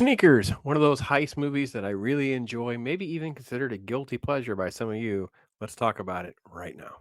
Sneakers, one of those heist movies that I really enjoy, maybe even considered a guilty pleasure by some of you. Let's talk about it right now.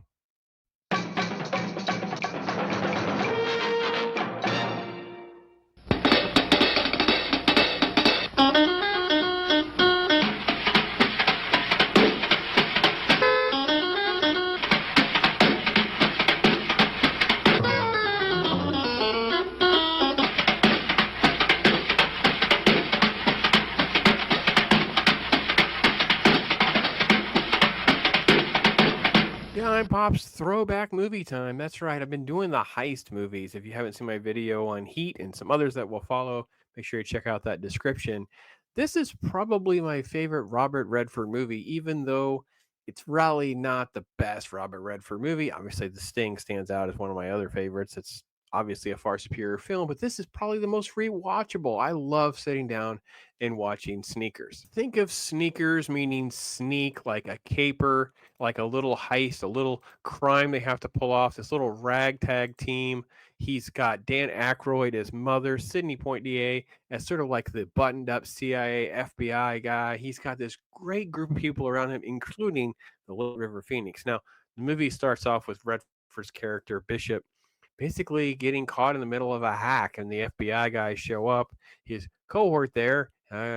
Yeah, I'm Pop's throwback movie time. That's right. I've been doing the heist movies. If you haven't seen my video on Heat and some others that will follow, make sure you check out that description. This is probably my favorite Robert Redford movie, even though it's really not the best Robert Redford movie. Obviously, The Sting stands out as one of my other favorites. It's obviously a far superior film, but this is probably the most rewatchable. I love sitting down and watching Sneakers. Think of Sneakers meaning sneak, like a caper, like a little heist, a little crime they have to pull off. This little ragtag team. He's got Dan Aykroyd as mother, Sidney Poitier as sort of like the buttoned-up CIA, FBI guy. He's got this great group of people around him, including the Little River Phoenix. Now, the movie starts off with Redford's character Bishop basically getting caught in the middle of a hack, and the FBI guys show up. His cohort there,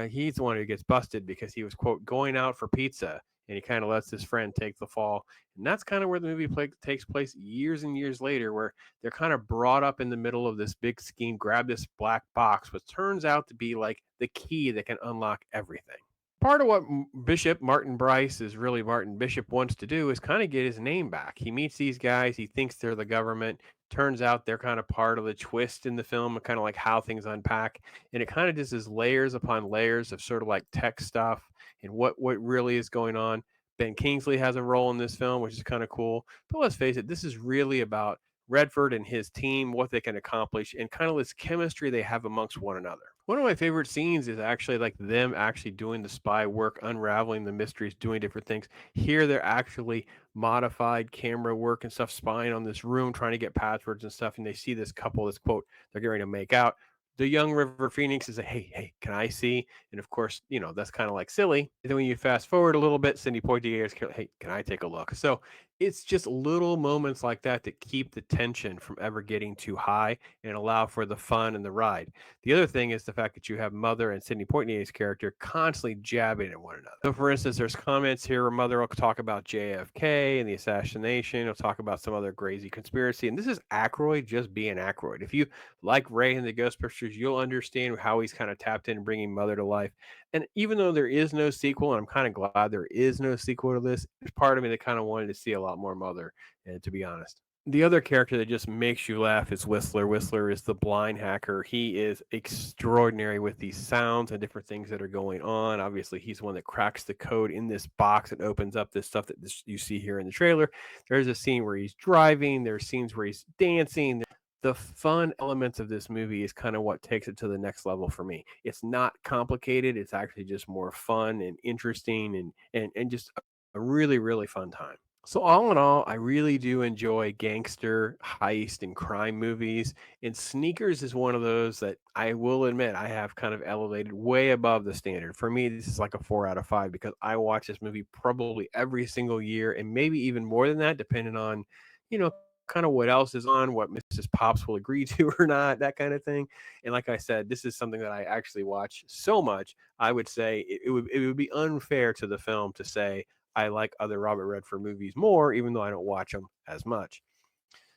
he's the one who gets busted because he was quote going out for pizza, and he kind of lets his friend take the fall. And that's kind of where the movie takes place years and years later, where they're kind of brought up in the middle of this big scheme, grab this black box, which turns out to be like the key that can unlock everything. Part of what Bishop Martin Bryce is really Martin Bishop wants to do is kind of get his name back. He meets these guys, he thinks they're the government. Turns out they're kind of part of the twist in the film, kind of like how things unpack. And it kind of just is layers upon layers of sort of like tech stuff and what really is going on. Ben Kingsley has a role in this film, which is kind of cool. But let's face it, this is really about Redford and his team, what they can accomplish, and kind of this chemistry they have amongst one another. One of my favorite scenes is actually like them actually doing the spy work, unraveling the mysteries, doing different things. Here, they're actually modified camera work and stuff, spying on this room, trying to get passwords and stuff. And they see this couple, this quote, they're getting ready to make out. The young River Phoenix is like, hey, can I see? And of course, that's kind of like silly. And then when you fast forward a little bit, Cindy Poitier is, hey, can I take a look? So it's just little moments like that that keep the tension from ever getting too high and allow for the fun and the ride. The other thing is the fact that you have Mother and Sidney Poitier's character constantly jabbing at one another. So, for instance, there's comments here where Mother will talk about JFK and the assassination. He'll talk about some other crazy conspiracy. And this is Aykroyd just being Aykroyd. If you like Ray and the Ghost Pictures, you'll understand how he's kind of tapped in bringing Mother to life. And even though there is no sequel, and I'm kind of glad there is no sequel to this, there's part of me that kind of wanted to see a lot more Mother, and to be honest. The other character that just makes you laugh is Whistler. Whistler is the blind hacker. He is extraordinary with these sounds and different things that are going on. Obviously, he's the one that cracks the code in this box and opens up this stuff that you see here in the trailer. There's a scene where he's driving, there's scenes where he's dancing. The fun elements of this movie is kind of what takes it to the next level for me. It's not complicated, it's actually just more fun and interesting and just a really, really fun time. So all in all, I really do enjoy gangster, heist, and crime movies. And Sneakers is one of those that I will admit I have kind of elevated way above the standard. For me, this is like a 4 out of 5 because I watch this movie probably every single year and maybe even more than that, depending on, you know, kind of what else is on, what Mrs. Pops will agree to or not, that kind of thing. And like I said, this is something that I actually watch so much. I would say it would be unfair to the film to say I like other Robert Redford movies more, even though I don't watch them as much.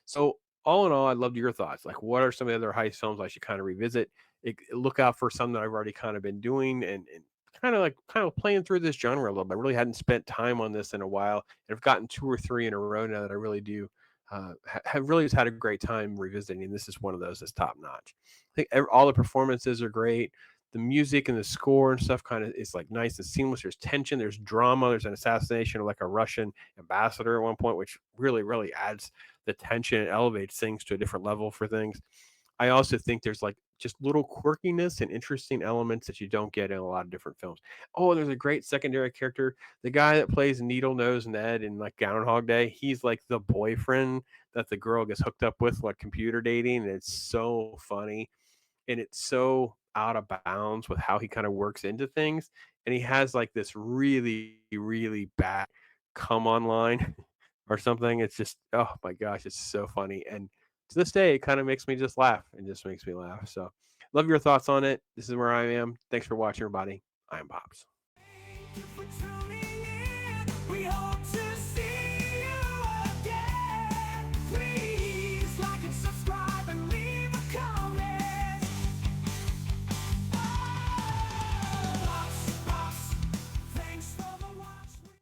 So, all in all, I'd love your thoughts. Like, what are some of the other heist films I should kind of revisit? Look out for some that I've already kind of been doing and kind of playing through this genre a little bit. I really hadn't spent time on this in a while, and I've gotten 2 or 3 in a row now that I really do. Have really just had a great time revisiting. This is one of those that's top notch. I think all the performances are great. The music and the score and stuff kind of is like nice and seamless. There's tension, there's drama, there's an assassination of like a Russian ambassador at one point, which really, really adds the tension and elevates things to a different level for things. I also think there's like just little quirkiness and interesting elements that you don't get in a lot of different films. Oh, there's a great secondary character. The guy that plays Needle Nose Ned in like Groundhog Day, he's like the boyfriend that the girl gets hooked up with, like computer dating. And it's so funny and it's so out of bounds with how he kind of works into things. And he has like this really, really bad come on line or something. It's just, oh my gosh, it's so funny. And to this day, it kind of makes me just laugh and just makes me laugh. So, love your thoughts on it. This is where I am. Thanks for watching, everybody. I'm Pops. Thank you for tuning in. We hope to